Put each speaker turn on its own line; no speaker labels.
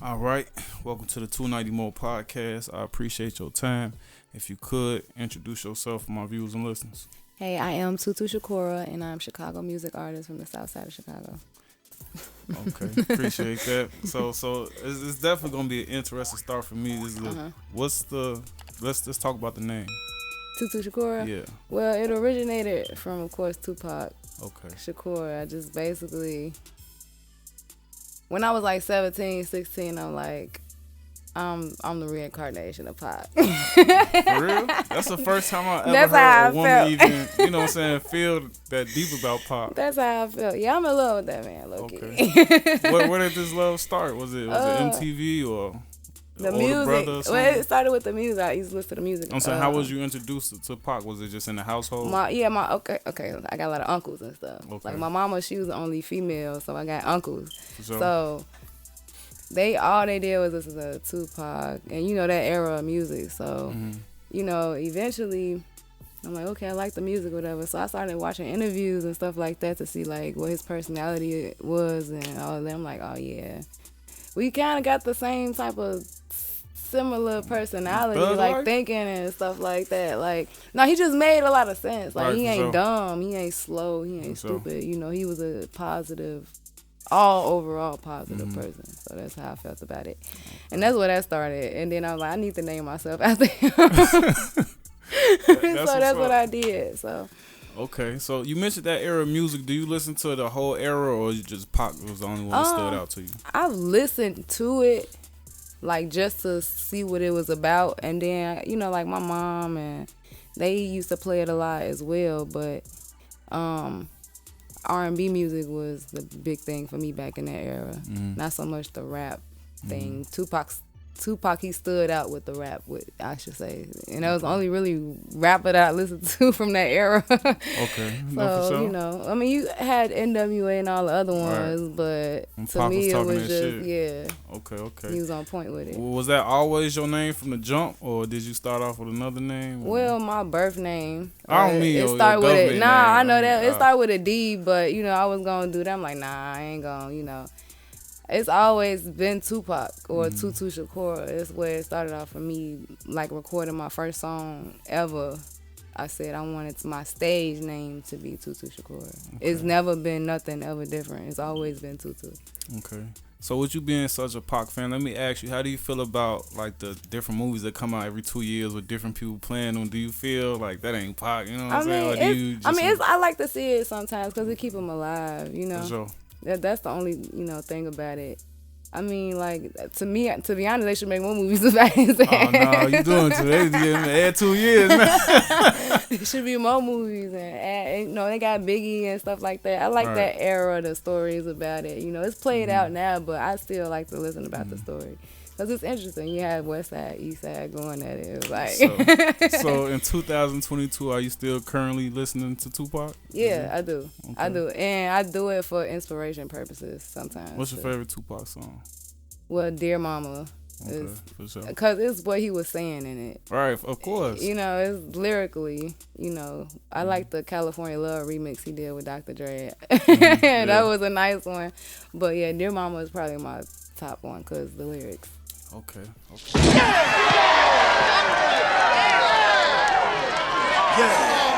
All right, welcome to the 290 Moe podcast. I appreciate your time. If you could, introduce yourself for my viewers and listeners.
Hey, I am Tutu Shakura, and I'm a Chicago music artist from the south side of Chicago.
Okay, appreciate that. So it's definitely gonna be an interesting start for me. Let's talk about the name.
Tutu Shakura?
Yeah.
Well, it originated from, of course, Tupac.
Okay.
Shakur. I just basically, when I was like 17, 16, I'm like, I'm the reincarnation of Pac.
For real? That's the first time I ever heard a woman even, you know what I'm saying, feel that deep about Pac.
That's how I felt. Yeah, I'm in love with that man, low-key.
Okay. Where did this love start? Was it MTV or
the music?
Brother or
well, it started with the music. I used to listen to the music.
I'm saying, how was you introduced to Pac? Was it just in the household?
Okay. I got a lot of uncles and stuff. Okay. Like my mama, she was the only female, so I got uncles.
Sure.
So all they did was listen to Tupac and that era of music. So eventually I'm like, okay, I like the music, whatever. So I started watching interviews and stuff like that to see like what his personality was and all of that. I'm like, oh yeah, we kind of got the same type of similar personality, like thinking and stuff like that. Like, no, he just made a lot of sense. Like, he ain't dumb, he ain't slow, he ain't stupid. He was a positive, overall positive person. So that's how I felt about it. And that's where that started. And then I was like, I need to name myself after him. That's what I did. So.
Okay, so you mentioned that era of music. Do you listen to the whole era, or you just Pac was the only one that stood out to you?
I've listened to it, like, just to see what it was about. And then, like my mom, and they used to play it a lot as well. But R&B music was the big thing for me back in that era. Not so much the rap thing. Tupac, he stood out with the rap, I should say. And that was the only really rapper that I listened to from that era.
Okay.
So, I mean, you had NWA and all the other ones, but to me it was just,
shit. Okay.
He was on point with it.
Well, was that always your name from the jump, or did you start off with another name?
Well, my birth name.
I don't mean
it
your
started with it.
name.
Nah, I know that. It started with a D, but, I was going to do that. I'm like, nah, I ain't going to, It's always been Tupac or Tutu Shakura. It's where it started off for me, like recording my first song ever. I said I wanted my stage name to be Tutu Shakura. Okay. It's never been nothing ever different. It's always been Tutu.
Okay. So with you being such a Pac fan, let me ask you, how do you feel about like the different movies that come out every 2 years with different people playing them? Do you feel like that ain't Pac? You know what I'm saying?
I like to see it sometimes because it keep them alive,
For sure.
That's the only, thing about it. I mean, like, to be honest, they should make more movies about his ass.
Oh, no, you doing today? Add 2 years, man.
There should be more movies and they got Biggie and stuff like that. I like that era, the stories about it. It's played out now, but I still like to listen about the story. Because it's interesting. You had West Side, East Side going at it. It was like...
So in 2022, are you still currently listening to Tupac?
Yeah, I do. Okay. I do. And I do it for inspiration purposes sometimes.
What's your favorite Tupac song?
Well, Dear Mama.
Okay, for sure.
Because it's what he was saying in it.
Right, of course.
It's lyrically, I like the California Love remix he did with Dr. Dre. That was a nice one. But yeah, Dear Mama is probably my top one because the lyrics.
Okay.
Yeah.